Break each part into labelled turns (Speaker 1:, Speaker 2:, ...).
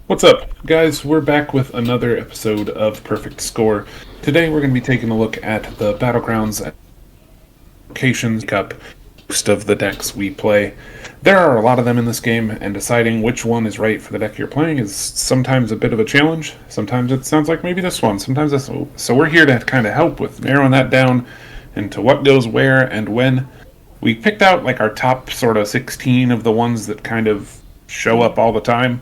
Speaker 1: What's up, guys? We're back with another episode of Perfect Score. Today we're going to be taking a look at the Battlegrounds locations, up most of the decks we play. There are a lot of them in this game, and deciding which one is right for the deck you're playing is sometimes a bit of a challenge. Sometimes it sounds like maybe this one, sometimes this one. So we're here to kind of help with narrowing that down into what goes where and when. We picked out like our top sort of 16 of the ones that kind of show up all the time.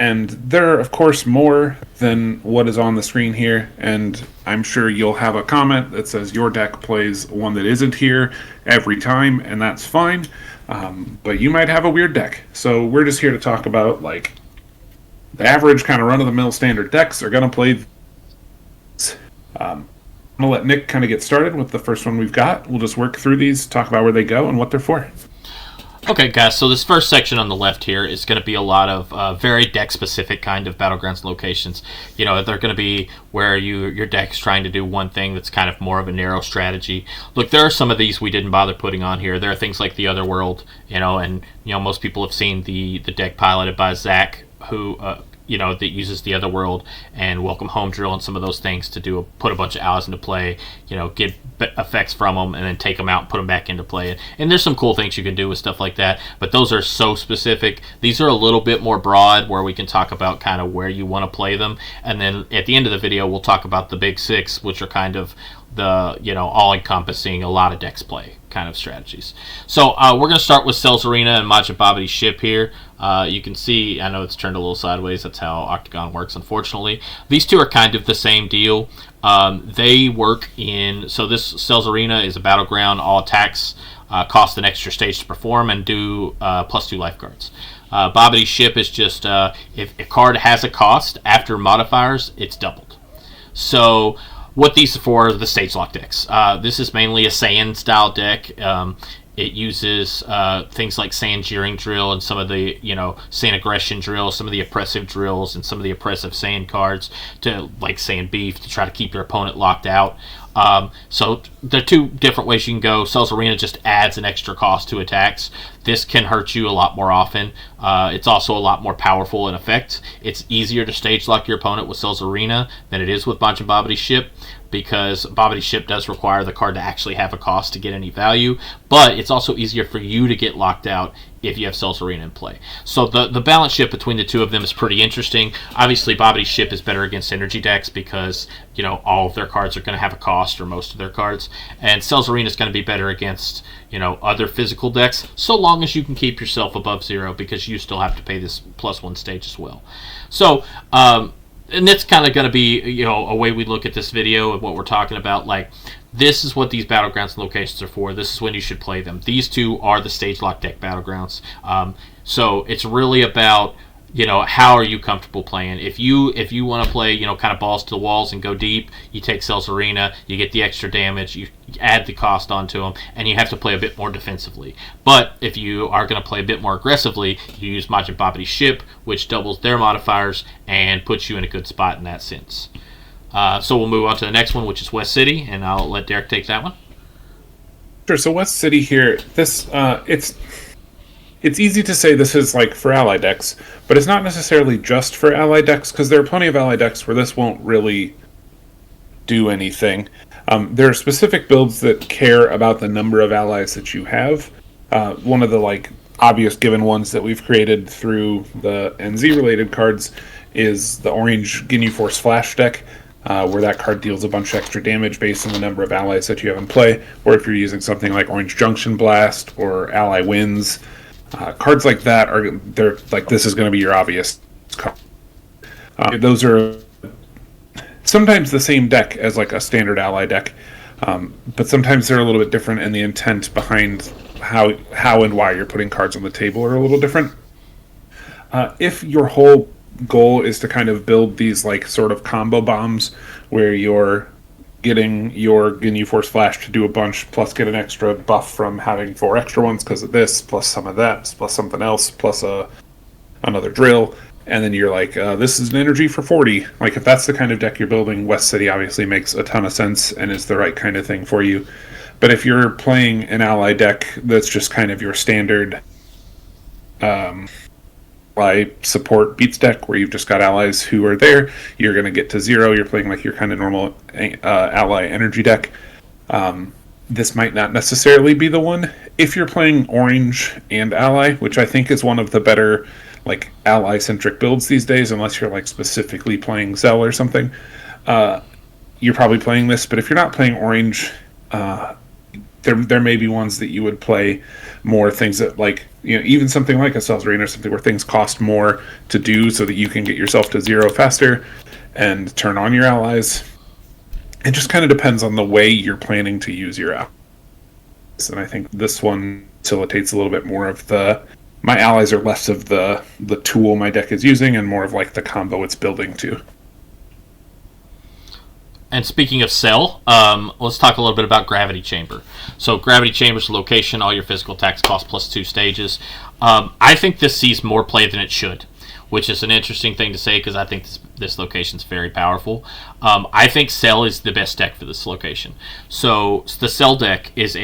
Speaker 1: And there are, of course, more than what is on the screen here, and I'm sure you'll have a comment that says your deck plays one that isn't here every time, and that's fine. But you might have a weird deck. So we're just here to talk about, like, the average kind of run-of-the-mill standard decks are going to play. I'm going to let Nick kind of get started with the first one we've got. We'll just work through these, talk about where they go and what they're for.
Speaker 2: Okay, guys, so this first section on the left here is going to be a lot of very deck-specific kind of Battlegrounds locations. You know, they're going to be where your deck's trying to do one thing that's kind of more of a narrow strategy. Look, there are some of these we didn't bother putting on here. There are things like the Otherworld, and most people have seen the deck piloted by Zach, who that uses the Otherworld and Welcome Home Drill and some of those things to put a bunch of allies into play, get effects from them and then take them out and put them back into play. And there's some cool things you can do with stuff like that, but those are so specific. These are a little bit more broad where we can talk about kind of where you want to play them. And then at the end of the video, we'll talk about the big six, which are kind of the all-encompassing, a lot of decks play kind of strategies. So we're going to start with Cells Arena and Majid Babi's ship here. You can see, I know it's turned a little sideways. That's how Octagon works, unfortunately. These two are kind of the same deal. They work so this Cells Arena is a battleground. All attacks cost an extra stage to perform and do +2 lifeguards. Babi's ship is just, if a card has a cost after modifiers, it's doubled. So what these are for the stage lock decks. This is mainly a Saiyan style deck. It uses things like Saiyan Jeering Drill and some of the, Saiyan Aggression Drill, some of the oppressive drills, and some of the oppressive Saiyan cards to, like Saiyan Beef, to try to keep your opponent locked out. So there are two different ways you can go. Cells Arena just adds an extra cost to attacks. This can hurt you a lot more often. It's also a lot more powerful in effect. It's easier to stage lock your opponent with Cells Arena than it is with Majin Babi's ship, because Babi's ship does require the card to actually have a cost to get any value, but it's also easier for you to get locked out if you have Cells Arena in play. So the balance ship between the two of them is pretty interesting. Obviously, Babi's ship is better against energy decks because, all of their cards are going to have a cost, or most of their cards, and Cells Arena is going to be better against, other physical decks, so long as you can keep yourself above 0, because you still have to pay this +1 stage as well. So, and that's kind of going to be, a way we look at this video and what we're talking about. Like, this is what these Battlegrounds locations are for. This is when you should play them. These two are the stage lock deck Battlegrounds. So it's really about, how are you comfortable playing? If you want to play, kind of balls to the walls and go deep, you take Cells Arena, you get the extra damage, you add the cost onto them, and you have to play a bit more defensively. But if you are going to play a bit more aggressively, you use Majin Babi's ship, which doubles their modifiers and puts you in a good spot in that sense. So we'll move on to the next one, which is West City, and I'll let Derek take that one.
Speaker 1: Sure. So West City here, it's easy to say this is like for ally decks, but it's not necessarily just for ally decks, because there are plenty of ally decks where this won't really do anything. There are specific builds that care about the number of allies that you have. One of the obvious given ones that we've created through the NZ related cards is the orange Ginyu Force Flash deck, where that card deals a bunch of extra damage based on the number of allies that you have in play. Or if you're using something like Orange Junction Blast or Ally Wins, cards like that they're like, this is going to be your obvious card. Those are sometimes the same deck as like a standard ally deck, but sometimes they're a little bit different, and the intent behind how and why you're putting cards on the table are a little different. If your whole goal is to kind of build these sort of combo bombs where you're getting your Ginyu Force Flash to do a bunch, plus get an extra buff from having 4 extra ones because of this, plus some of that, plus something else, plus another drill, and then you're like, this is an energy for 40. If that's the kind of deck you're building, West City obviously makes a ton of sense and is the right kind of thing for you. But if you're playing an ally deck that's just kind of your standard ally support beats deck where you've just got allies who are there. You're going to get to 0. You're playing like your kind of normal ally energy deck. This might not necessarily be the one if you're playing orange and ally, which I think is one of the better like ally-centric builds these days, unless you're like specifically playing Zell or something. You're probably playing this, but if you're not playing orange, there may be ones that you would play more things that like, you know, even something like a Cell's Reign or something where things cost more to do so that you can get yourself to 0 faster and turn on your allies. It just kind of depends on the way you're planning to use your allies. And I think this one facilitates a little bit more of my allies are less of the tool my deck is using and more of like the combo it's building to.
Speaker 2: And speaking of Cell, let's talk a little bit about Gravity Chamber. So Gravity Chamber's location, all your physical attacks cost +2 stages. I think this sees more play than it should, which is an interesting thing to say because I think this location's very powerful. I think Cell is the best deck for this location. So the Cell deck is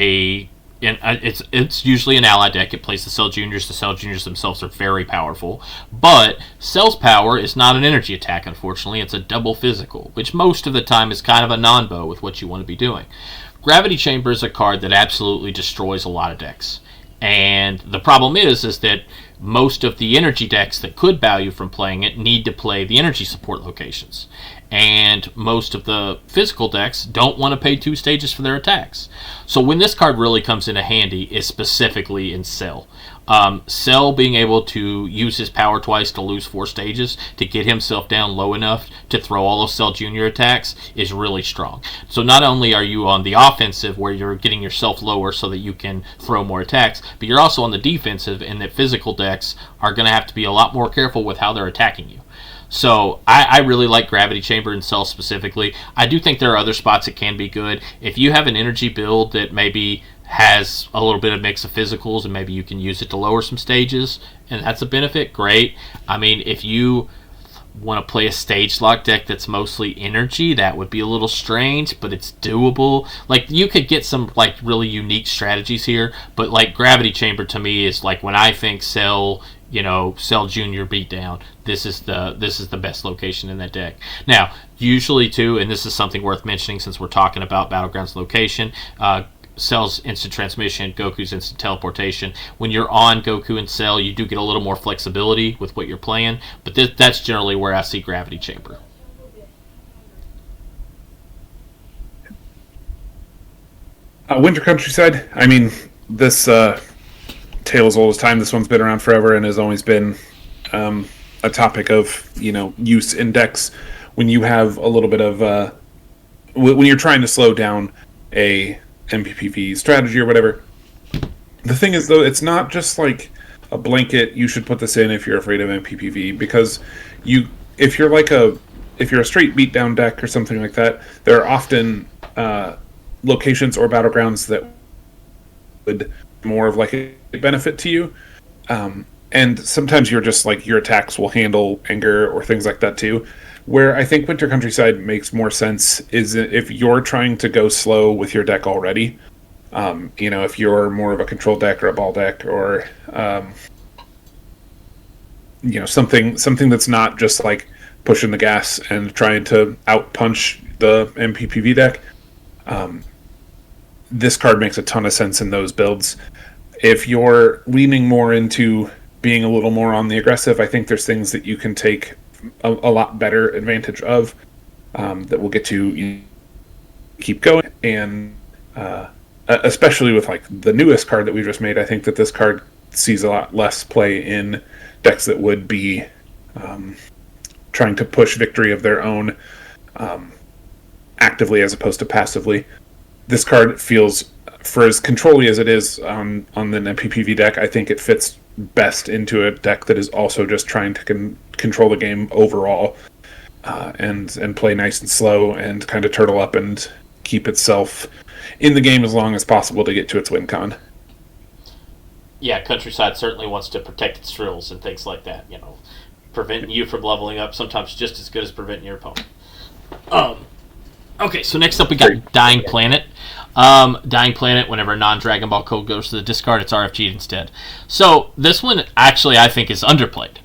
Speaker 2: it's usually an ally deck. It plays the Cell Juniors. The Cell Juniors themselves are very powerful. But Cell's power is not an energy attack, unfortunately. It's a double physical, which most of the time is kind of a non-bow with what you want to be doing. Gravity Chamber is a card that absolutely destroys a lot of decks. And the problem is that most of the energy decks that could bow you from playing it need to play the energy support locations. And most of the physical decks don't want to pay 2 stages for their attacks. So when this card really comes into handy is specifically in Cell. Cell being able to use his power twice to lose 4 stages to get himself down low enough to throw all those Cell Junior attacks is really strong. So not only are you on the offensive where you're getting yourself lower so that you can throw more attacks, but you're also on the defensive in that physical decks are going to have to be a lot more careful with how they're attacking you. So I really like Gravity Chamber and Cell specifically. I do think there are other spots that can be good. If you have an energy build that maybe has a little bit of mix of physicals and maybe you can use it to lower some stages, and that's a benefit, great. I mean, if you want to play a stage lock deck that's mostly energy, that would be a little strange, but it's doable. Like, you could get some like really unique strategies here, but like Gravity Chamber to me is like when I think Cell Junior beatdown, this is the best location in that deck. Now, usually too, and this is something worth mentioning since we're talking about Battlegrounds location, Cell's instant transmission, Goku's instant teleportation. When you're on Goku and Cell, you do get a little more flexibility with what you're playing, but that's generally where I see Gravity Chamber.
Speaker 1: Winter Countryside, I mean, this tale as old as time. This one's been around forever and has always been a topic of, use in decks. When you have a little bit of when you're trying to slow down a MPPV strategy or whatever. The thing is, though, it's not just like a blanket, you should put this in if you're afraid of MPPV, because if you're a straight beatdown deck or something like that, there are often locations or battlegrounds that would more of like a benefit to you. And sometimes you're just like, your attacks will handle anger or things like that too. Where I think Winter Countryside makes more sense is if you're trying to go slow with your deck already. If you're more of a control deck or a ball deck or something that's not just like pushing the gas and trying to outpunch the MPPV deck. This card makes a ton of sense in those builds. If you're leaning more into being a little more on the aggressive, I think there's things that you can take a lot better advantage of that will get you keep going. And especially with like the newest card that we just made, I think that this card sees a lot less play in decks that would be trying to push victory of their own actively as opposed to passively. This card feels, for as control-y as it is on the MPPV deck, I think it fits best into a deck that is also just trying to control the game overall and play nice and slow and kind of turtle up and keep itself in the game as long as possible to get to its win con.
Speaker 2: Yeah, Countryside certainly wants to protect its drills and things like that, preventing you from leveling up, sometimes just as good as preventing your opponent. Okay, so next up we got Dying Planet. Dying Planet, whenever a non-Dragon Ball code goes to the discard, it's RFG'd instead. So this one actually I think is underplayed.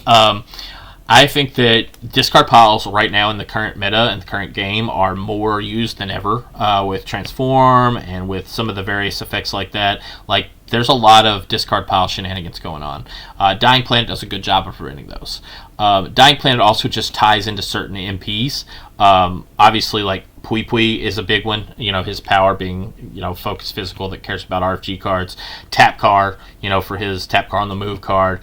Speaker 2: I think that discard piles right now in the current meta and the current game are more used than ever with Transform and with some of the various effects like that. Like, there's a lot of discard pile shenanigans going on. Dying Planet does a good job of preventing those. Dying Planet also just ties into certain MPs. Obviously, like, Pui Pui is a big one, his power being, focus physical that cares about RFG cards. Tap Car, for his Tap Car on the move card.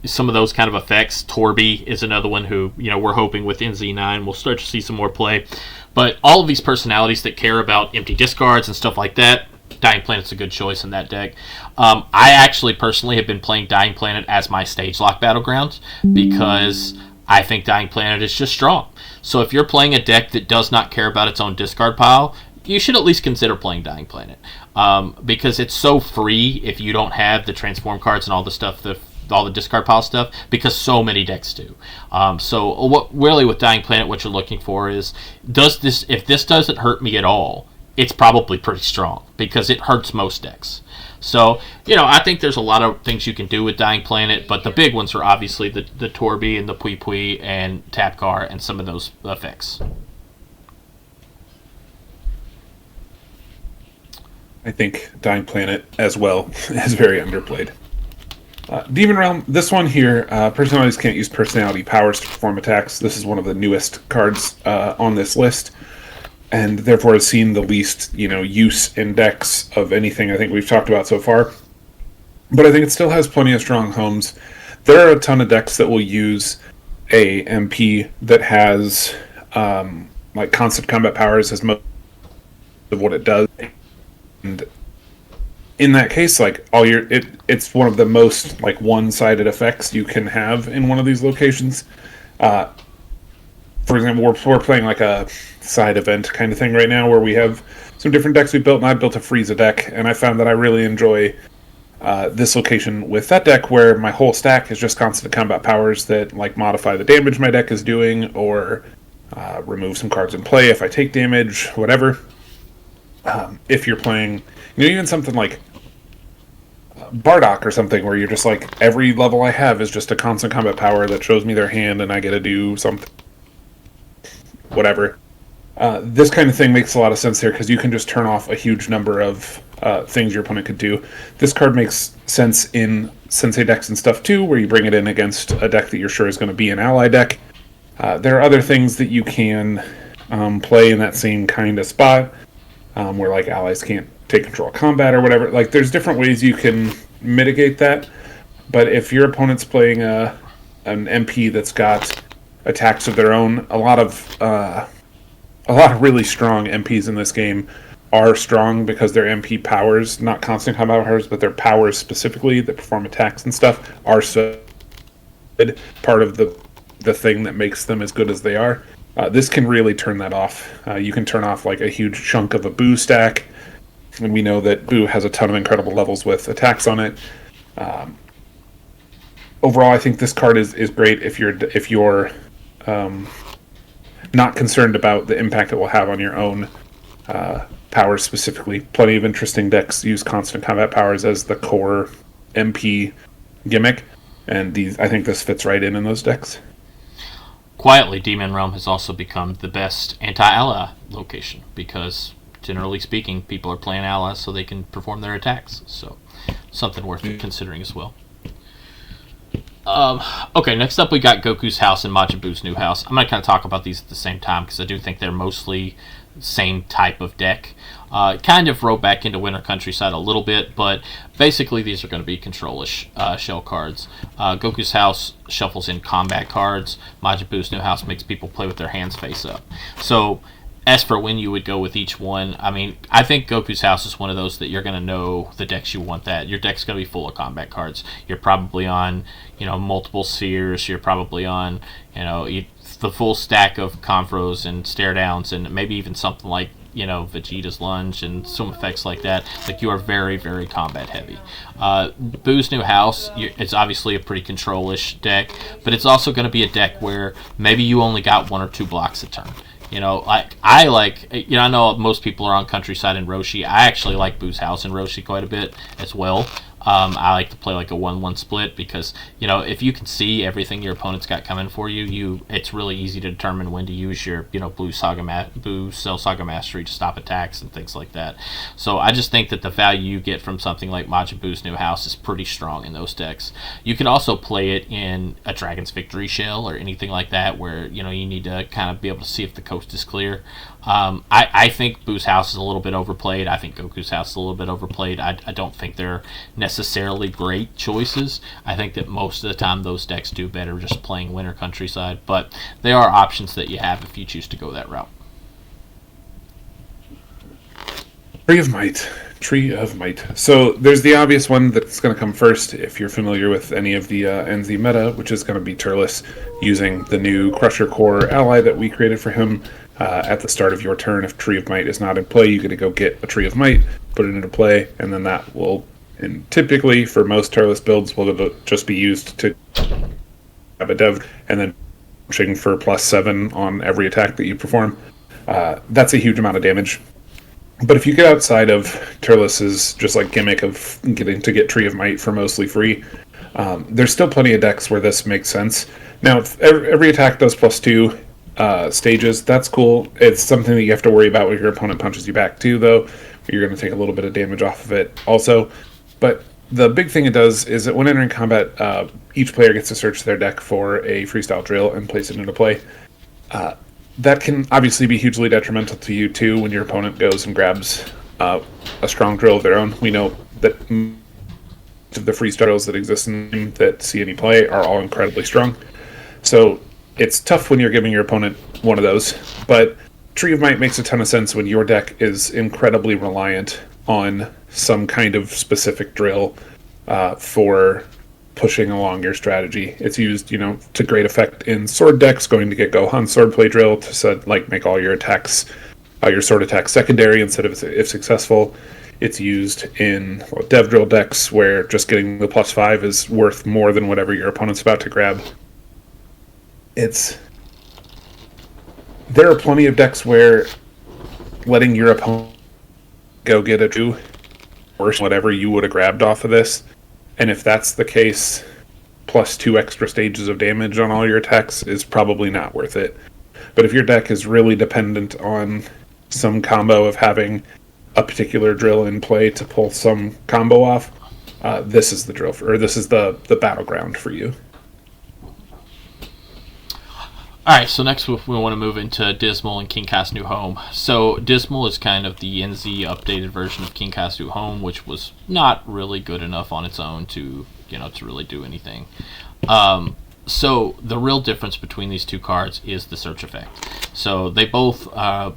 Speaker 2: Some of those kind of effects. Torby is another one who, we're hoping with NZ9 we'll start to see some more play. But all of these personalities that care about empty discards and stuff like that, Dying Planet's a good choice in that deck. I actually personally have been playing Dying Planet as my stage lock battleground because I think Dying Planet is just strong. So if you're playing a deck that does not care about its own discard pile, you should at least consider playing Dying Planet. Because it's so free if you don't have the transform cards and all the stuff, all the discard pile stuff, because so many decks do. So what really with Dying Planet, what you're looking for is, if this doesn't hurt me at all, it's probably pretty strong because it hurts most decks. So, I think there's a lot of things you can do with Dying Planet, but the big ones are obviously the Torby and the Pui Pui and Tap Car and some of those effects.
Speaker 1: I think Dying Planet as well is very underplayed. Demon Realm, this one here, personalities can't use personality powers to perform attacks. This is one of the newest cards on this list, and therefore has seen the least, use in decks of anything I think we've talked about so far. But I think it still has plenty of strong homes. There are a ton of decks that will use a MP that has like constant combat powers as most of what it does. And in that case, like it's one of the most like one-sided effects you can have in one of these locations. For example, we're playing like a side event kind of thing right now where we have some different decks we built, and I built a Frieza deck, and I found that I really enjoy this location with that deck where my whole stack is just constant combat powers that like modify the damage my deck is doing, or remove some cards in play if I take damage, whatever. If you're playing, even something like Bardock or something where you're just like, every level I have is just a constant combat power that shows me their hand and I get to do something, whatever. This kind of thing makes a lot of sense here because you can just turn off a huge number of things your opponent could do. This card makes sense in Sensei decks and stuff too, where you bring it in against a deck that you're sure is going to be an ally deck. There are other things that you can play in that same kind of spot, where like allies can't take control of combat or whatever. Like, there's different ways you can mitigate that. But if your opponent's playing an MP that's got attacks of their own, a lot of really strong MPs in this game are strong because their MP powers, not constant combat powers, but their powers specifically that perform attacks and stuff, are so good. Part of the thing that makes them as good as they are. This can really turn that off. You can turn off like a huge chunk of a Boo stack, and we know that Boo has a ton of incredible levels with attacks on it. Overall, I think this card is great if you're not concerned about the impact it will have on your own powers specifically. Plenty of interesting decks use constant combat powers as the core MP gimmick, and I think this fits right in those decks.
Speaker 2: Quietly, Demon Realm has also become the best anti-ally location because, generally speaking, people are playing allies so they can perform their attacks. So, something worth considering as well. Okay, next up we got Goku's house and Majin Buu's new house. I'm going to kind of talk about these at the same time because I do think they're mostly same type of deck. Kind of roll back into Winter Countryside a little bit, but basically these are going to be control-ish shell cards. Goku's house shuffles in combat cards. Majin Buu's new house makes people play with their hands face up. So as for when you would go with each one, I mean, I think Goku's house is one of those that you're going to know the decks you want that. Your deck's going to be full of combat cards. You're probably on, multiple spheres. You're probably on, the full stack of Confros and Stare Downs and maybe even something like, Vegeta's Lunge and some effects like that. Like, you are very, very combat heavy. Boo's new house, it's obviously a pretty control-ish deck, but it's also going to be a deck where maybe you only got 1 or 2 blocks a turn. I know most people are on Countryside and Roshi. I actually like Boo's House and Roshi quite a bit as well. I like to play like a 1-1 split because if you can see everything your opponent's got coming for you, it's really easy to determine when to use your Blue Cell Saga Mastery to stop attacks and things like that. So I just think that the value you get from something like Majin Buu's New House is pretty strong in those decks. You can also play it in a Dragon's Victory Shell or anything like that where you need to kind of be able to see if the coast is clear. I think Boo's House is a little bit overplayed. I think Goku's House is a little bit overplayed. I don't think they're necessarily great choices. I think that most of the time those decks do better just playing Winter Countryside, but they are options that you have if you choose to go that route.
Speaker 1: Tree of Might. Tree of Might. So there's the obvious one that's going to come first if you're familiar with any of the NZ meta, which is going to be Turles using the new Crusher Core ally that we created for him. At the start of your turn, if Tree of Might is not in play, you're going to go get a Tree of Might, put it into play, and then that will, and typically for most Turles builds, will just be used to have a dev, and then pushing for +7 on every attack that you perform. That's a huge amount of damage. But if you get outside of Turles's just like gimmick of getting to get Tree of Might for mostly free, there's still plenty of decks where this makes sense. Now, if every attack does +2 stages, that's cool. It's something that you have to worry about when your opponent punches you back too, though. You're going to take a little bit of damage off of it also. But the big thing it does is that when entering combat, each player gets to search their deck for a freestyle drill and place it into play. That can obviously be hugely detrimental to you too when your opponent goes and grabs a strong drill of their own. We know that the freestyle drills that exist in the game that see any play are all incredibly strong. So it's tough when you're giving your opponent one of those, but Tree of Might makes a ton of sense when your deck is incredibly reliant on some kind of specific drill for pushing along your strategy. It's used, to great effect in sword decks, going to get Gohan's swordplay drill to make all your attacks, your sword attacks secondary instead of if successful. It's used in dev drill decks where just getting the +5 is worth more than whatever your opponent's about to grab. There are plenty of decks where letting your opponent go get a 2 worse whatever you would have grabbed off of this. And if that's the case, +2 extra stages of damage on all your attacks is probably not worth it. But if your deck is really dependent on some combo of having a particular drill in play to pull some combo off, this is the drill this is the battleground for you.
Speaker 2: Alright, so next we want to move into Dismal and King Ka's New Home. So Dismal is kind of the NZ updated version of King Ka's New Home, which was not really good enough on its own to really do anything. So the real difference between these two cards is the search effect. So they both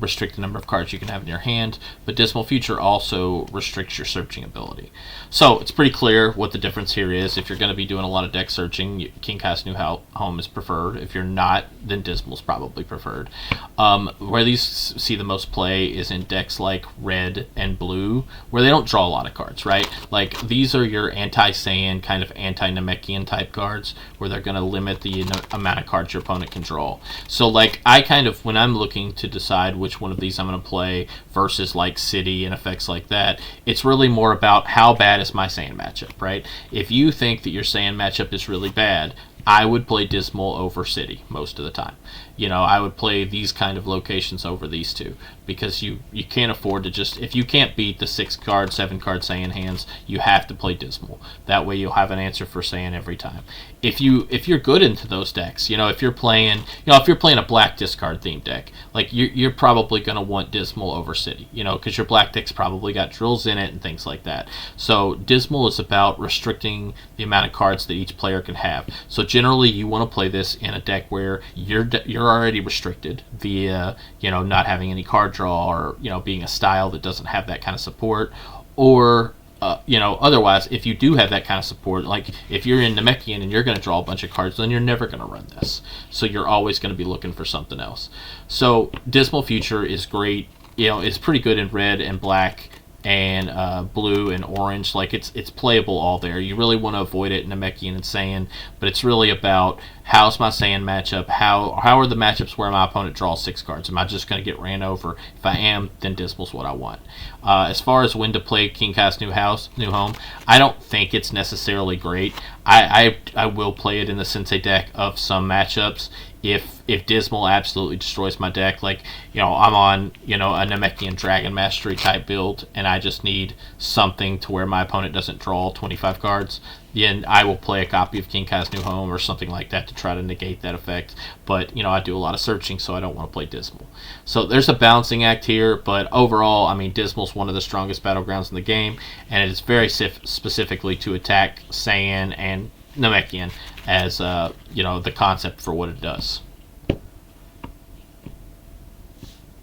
Speaker 2: restrict the number of cards you can have in your hand, but Dismal Future also restricts your searching ability. So it's pretty clear what the difference here is. If you're going to be doing a lot of deck searching, King Ka's New Home is preferred. If you're not, then Dismal's probably preferred. Where these see the most play is in decks like Red and Blue, where they don't draw a lot of cards, right? Like these are your anti-Saiyan, kind of anti-Namekian type cards, where they're going to limit the amount of cards your opponent can draw. So like I kind of, when I'm looking to decide which one of these I'm going to play versus like City and effects like that, it's really more about how bad is my Saiyan matchup, right? If you think that your Saiyan matchup is really bad, I would play Dismal over City most of the time. I would play these kind of locations over these two because you can't afford to just, if you can't beat the 6-card, 7-card Saiyan hands, you have to play Dismal. That way you'll have an answer for Saiyan every time. If you're good into those decks, if you're playing a black discard themed deck, like you're probably going to want Dismal over City, because your black deck's probably got drills in it and things like that. So Dismal is about restricting the amount of cards that each player can have. So generally you want to play this in a deck where you're already restricted via not having any card draw or being a style that doesn't have that kind of support, or otherwise if you do have that kind of support, like if you're in Namekian and you're going to draw a bunch of cards, then you're never going to run this, so you're always going to be looking for something else. So Dismal Future is great. It's pretty good in red and black and blue and orange. Like it's playable all there. You really want to avoid it in Namekian and Saiyan, but it's really about how's my Saiyan matchup? How are the matchups where my opponent draws 6 cards? Am I just going to get ran over? If I am, then Dismal's what I want. As far as when to play King Kai's New Home, I don't think it's necessarily great. I will play it in the Sensei deck of some matchups if Dismal absolutely destroys my deck. Like, I'm on, a Namekian Dragon Mastery type build, and I just need something to where my opponent doesn't draw 25 cards, then I will play a copy of King Kai's New Home or something like that to try to negate that effect. But, I do a lot of searching, so I don't want to play Dismal. So there's a balancing act here, but overall, I mean, Dismal's one of the strongest battlegrounds in the game, and it is very specifically to attack Saiyan and Namekian as, the concept for what it does.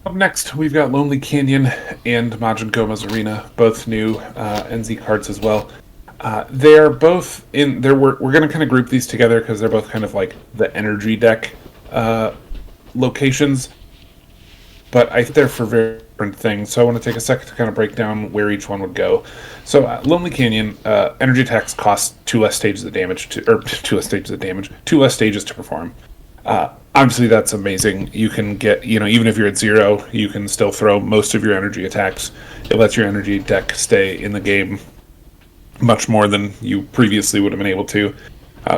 Speaker 1: Up next, we've got Lonely Canyon and Majin Goma's Arena, both new NZ cards as well. They're both in there. We're going to kind of group these together because they're both kind of like the energy deck locations, but I think they're for very different things. So I want to take a second to kind of break down where each one would go. So Lonely Canyon, energy attacks cost 2 less stages of damage to 2 less stages to perform. Obviously, that's amazing. You can get, even if you're at 0, you can still throw most of your energy attacks. It lets your energy deck stay in the game much more than you previously would have been able to.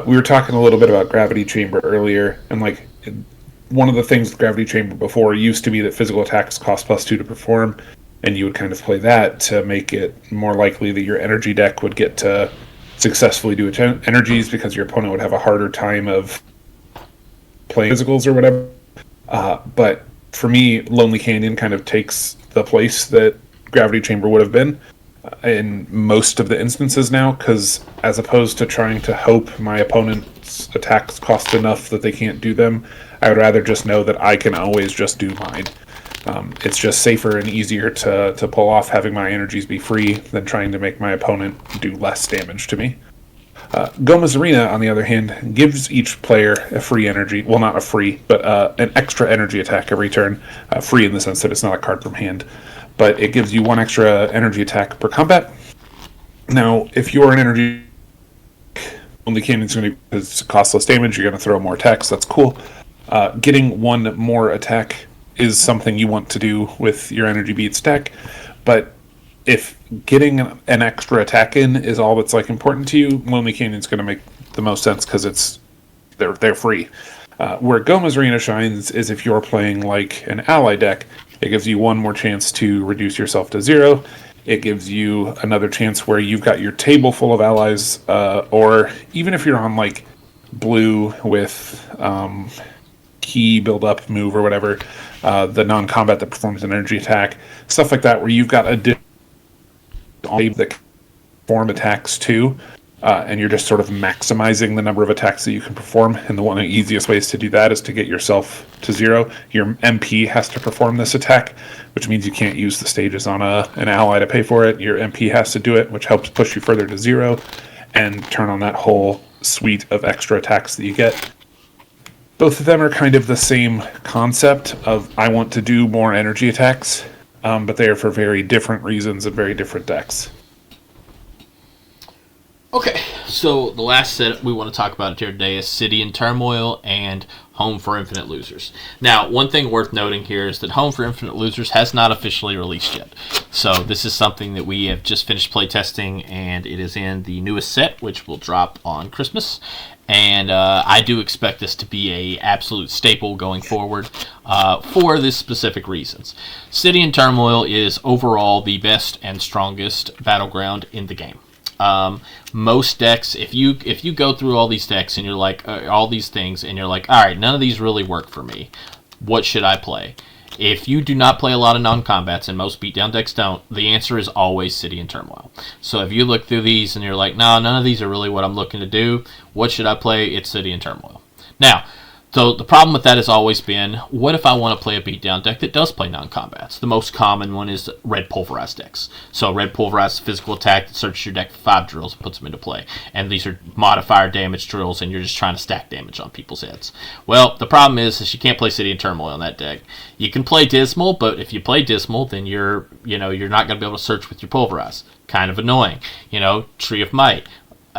Speaker 1: We were talking a little bit about Gravity Chamber earlier, and one of the things with Gravity Chamber before used to be that physical attacks cost +2 to perform, and you would kind of play that to make it more likely that your energy deck would get to successfully do energies because your opponent would have a harder time of playing physicals or whatever. But for me, Lonely Canyon kind of takes the place that Gravity Chamber would have been in most of the instances now, because as opposed to trying to hope my opponent's attacks cost enough that they can't do them, I would rather just know that I can always just do mine. It's just safer and easier to pull off having my energies be free than trying to make my opponent do less damage to me. Goma's Arena, on the other hand, gives each player a free energy, well, not a free, but an extra energy attack every turn. Free in the sense that it's not a card from hand, but it gives you 1 extra energy attack per combat. Now, if you're an energy, Only Canyon's going to, because it costs less damage, you're going to throw more attacks, that's cool. Getting 1 more attack is something you want to do with your energy beats deck, but if getting an extra attack in is all that's important to you, Lonely Canyon's going to make the most sense because they're free. Where Goma's Arena shines is if you're playing like an ally deck, it gives you 1 more chance to reduce yourself to 0. It gives you another chance where you've got your table full of allies, or even if you're on blue with key build up move or whatever, the non-combat that performs an energy attack, stuff like that, where you've got additional that perform attacks too, and you're just sort of maximizing the number of attacks that you can perform. And one of the easiest ways to do that is to get yourself to 0. Your MP has to perform this attack, which means you can't use the stages on an ally to pay for it. Your MP has to do it, which helps push you further to 0 and turn on that whole suite of extra attacks that you get. Both of them are kind of the same concept of I want to do more energy attacks, but they are for very different reasons and very different decks.
Speaker 2: Okay, so the last set we want to talk about here today is City in Turmoil and Home for Infinite Losers. Now, one thing worth noting here is that Home for Infinite Losers has not officially released yet. So this is something that we have just finished playtesting, and it is in the newest set, which will drop on Christmas. And I do expect this to be a absolute staple going forward for this specific reasons. City in Turmoil is overall the best and strongest battleground in the game. Most decks, if you go through all these decks and you're like all these things and you're like, all right, none of these really work for me, what should I play? If you do not play a lot of non-combats, and most beatdown decks don't, the answer is always City in Turmoil. So if you look through these and you're like, no, none of these are really what I'm looking to do, what should I play? It's City in Turmoil. Now, So the problem with that has always been, what if I want to play a beatdown deck that does play non-combats? The most common one is red pulverized decks. So red pulverized physical attack that searches your deck for 5 drills and puts them into play. And these are modifier damage drills, and you're just trying to stack damage on people's heads. Well, the problem is you can't play City and Turmoil in that deck. You can play Dismal, but if you play Dismal, then you're not going to be able to search with your pulverized. Kind of annoying. Tree of Might.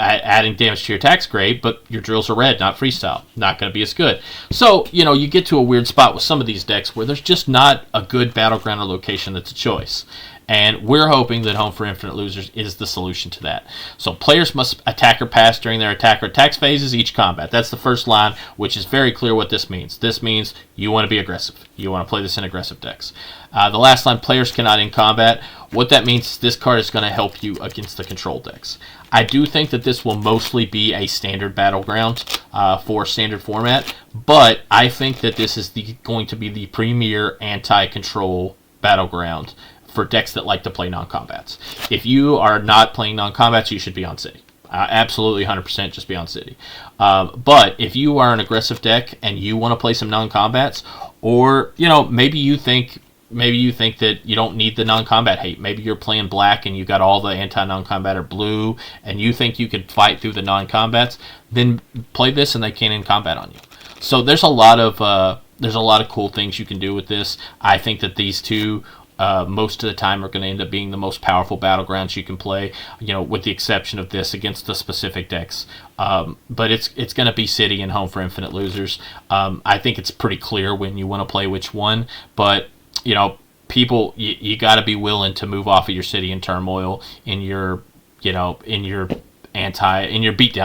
Speaker 2: Adding damage to your attack's great, but your drills are red, not freestyle. Not going to be as good. So, you get to a weird spot with some of these decks where there's just not a good battleground or location that's a choice. And we're hoping that Home for Infinite Losers is the solution to that. So players must attack or pass during their attack or attacks phases each combat. That's the first line, which is very clear what this means. This means you want to be aggressive. You want to play this in aggressive decks. The last line, players cannot in combat. What that means is this card is going to help you against the control decks. I do think that this will mostly be a standard battleground for standard format, but I think that this is going to be the premier anti-control battleground for decks that like to play non-combats. If you are not playing non-combats, you should be on City. Absolutely 100% just be on City. But if you are an aggressive deck and you want to play some non-combats, or maybe you think that you don't need the non-combat hate. Maybe you're playing black and you got all the anti-non-combat or blue, and you think you could fight through the non-combats. Then play this, and they can't in combat on you. So there's a lot of cool things you can do with this. I think that these two, most of the time, are going to end up being the most powerful battlegrounds you can play. With the exception of this against the specific decks. But it's going to be City and Home for Infinite Losers. I think it's pretty clear when you want to play which one, but people, you got to be willing to move off of your City and Turmoil in your beatdown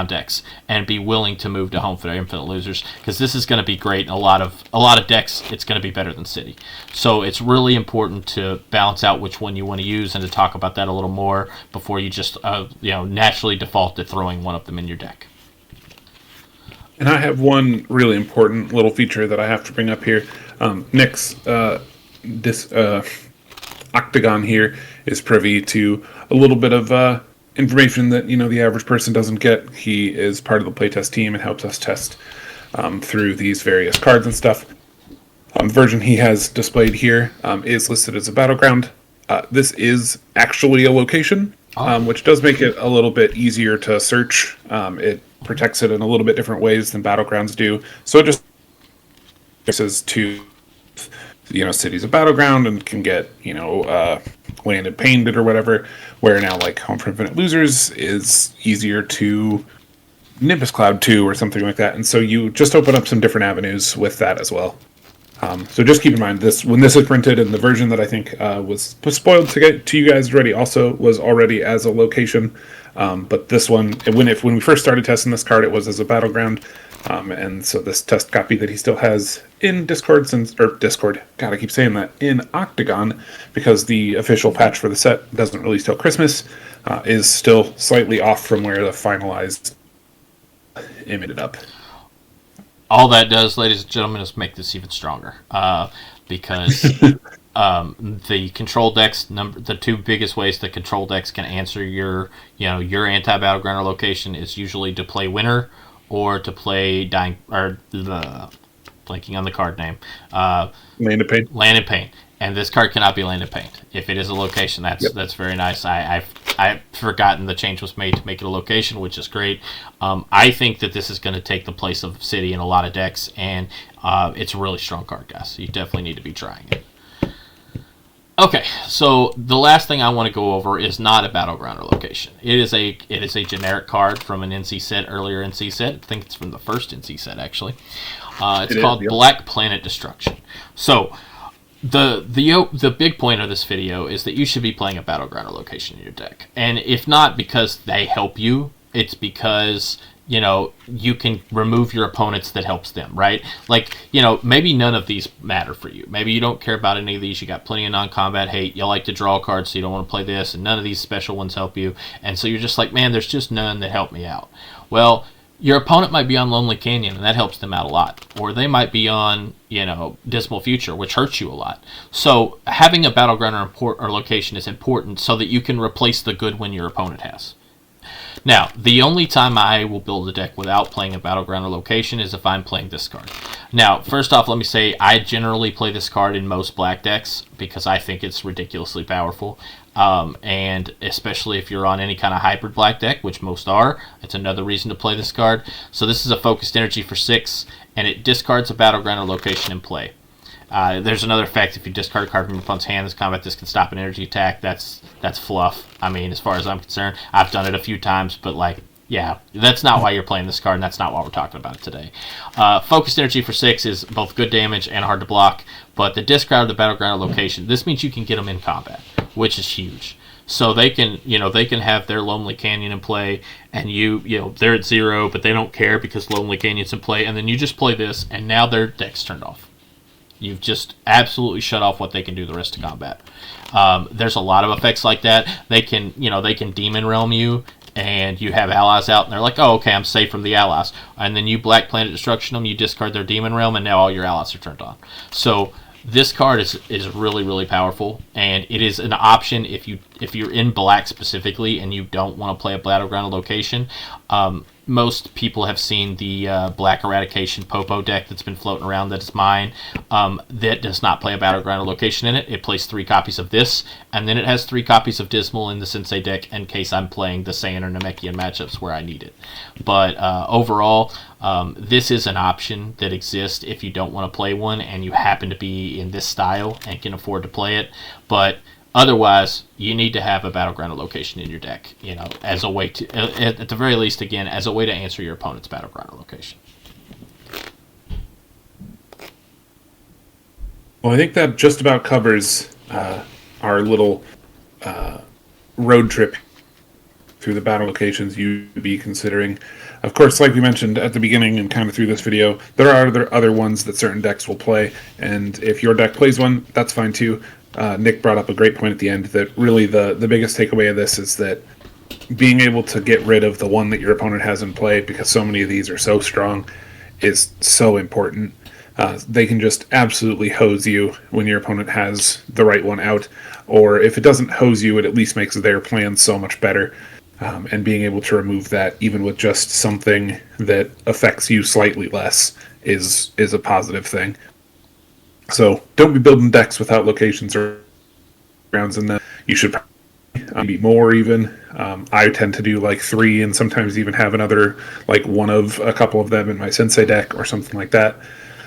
Speaker 2: decks and be willing to move to Home for Infinite Losers, because this is going to be great. In a lot of decks, it's going to be better than City. So it's really important to balance out which one you want to use and to talk about that a little more before you just naturally default to throwing one of them in your deck.
Speaker 1: And I have one really important little feature that I have to bring up here. Nick's this Octagon here is privy to a little bit of information that the average person doesn't get. He is part of the playtest team and helps us test through these various cards and stuff. The version he has displayed here is listed as a battleground. This is actually a location, which does make it a little bit easier to search. It protects it in a little bit different ways than battlegrounds do. So it just says to City's a battleground and can get landed painted or whatever, where now like Home for Infinite Losers is easier to Nimbus Cloud 2 or something like that, and so you just open up some different avenues with that as well. So just keep in mind this when this is printed, and the version that I think was spoiled to get to you guys already also was already as a location, but this one when we first started testing this card, it was as a battleground. And so this test copy that he still has in Discord, God, I keep saying that, in Octagon, because the official patch for the set doesn't release till Christmas, is still slightly off from where the finalized image ended up.
Speaker 2: All that does, ladies and gentlemen, is make this even stronger, because the control decks, the two biggest ways that control decks can answer your anti-battleground or location is usually to play Winter, or to play blanking on the card name.
Speaker 1: Land of Pain.
Speaker 2: Land and Pain. And this card cannot be Land and Pain. If it is a location, that's very nice. I've forgotten the change was made to make it a location, which is great. I think that this is going to take the place of City in a lot of decks, and it's a really strong card, guys. So you definitely need to be trying it. Okay, so the last thing I want to go over is not a battleground or location. It is a generic card from an NC set, earlier NC set. I think it's from the first NC set, actually. It's called Black Planet Destruction. So the big point of this video is that you should be playing a battleground or location in your deck. And if not because they help you, it's because you can remove your opponents that helps them, right? Like, maybe none of these matter for you. Maybe you don't care about any of these. You got plenty of non-combat hate. You like to draw cards, so you don't want to play this, and none of these special ones help you. And so you're just like, man, there's just none that help me out. Well, your opponent might be on Lonely Canyon, and that helps them out a lot. Or they might be on, Dismal Future, which hurts you a lot. So having a battleground or location is important so that you can replace the good one your opponent has. Now, the only time I will build a deck without playing a battleground or location is if I'm playing this card. Now, first off, let me say I generally play this card in most black decks because I think it's ridiculously powerful. And especially if you're on any kind of hybrid black deck, which most are, it's another reason to play this card. So this is a focused energy for 6, and it discards a battleground or location in play. There's another effect. If you discard a card from your opponent's hand, this combat disc can stop an energy attack. That's fluff. I mean, as far as I'm concerned, I've done it a few times, but like, yeah, that's not why you're playing this card, and that's not why we're talking about it today. Focused energy for 6 is both good damage and hard to block, but the discard of the battleground or location, this means you can get them in combat, which is huge. So they can have their Lonely Canyon in play, and they're at 0, but they don't care because Lonely Canyon's in play, and then you just play this, and now their deck's turned off. You've just absolutely shut off what they can do the rest of combat. There's a lot of effects like that. They can Demon Realm you, and you have allies out, and they're like, oh, okay, I'm safe from the allies. And then you Black Planet Destruction them, you discard their Demon Realm, and now all your allies are turned on. So this card is really, really powerful, and it is an option if you're in black specifically and you don't want to play a battleground location. Most people have seen the Black Eradication Popo deck that's been floating around that is mine. That does not play a battleground location in it. It plays 3 copies of this, and then it has 3 copies of Dismal in the Sensei deck in case I'm playing the Saiyan or Namekian matchups where I need it. But overall, this is an option that exists if you don't want to play one and you happen to be in this style and can afford to play it. But otherwise, you need to have a battleground location in your deck, as a way to, at the very least, again, as a way to answer your opponent's battleground location.
Speaker 1: Well, I think that just about covers our little road trip through the battle locations you'd be considering. Of course, like we mentioned at the beginning and kind of through this video, there are other ones that certain decks will play, and if your deck plays one, that's fine too. Nick brought up a great point at the end that really the biggest takeaway of this is that being able to get rid of the one that your opponent has in play, because so many of these are so strong, is so important. They can just absolutely hose you when your opponent has the right one out, or if it doesn't hose you, it at least makes their plan so much better. And being able to remove that, even with just something that affects you slightly less, is a positive thing. So don't be building decks without locations or grounds in them. You should be more even. I tend to do like 3 and sometimes even have another, like one of a couple of them in my Sensei deck or something like that.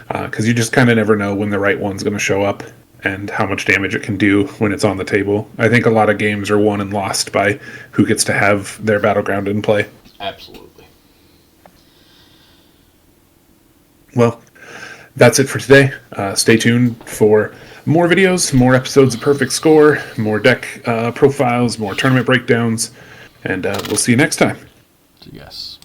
Speaker 1: Because you just kind of never know when the right one's going to show up and how much damage it can do when it's on the table. I think a lot of games are won and lost by who gets to have their battleground in play.
Speaker 2: Absolutely.
Speaker 1: Well, that's it for today. Stay tuned for more videos, more episodes of Perfect Score, more deck profiles, more tournament breakdowns, and we'll see you next time.
Speaker 2: Yes.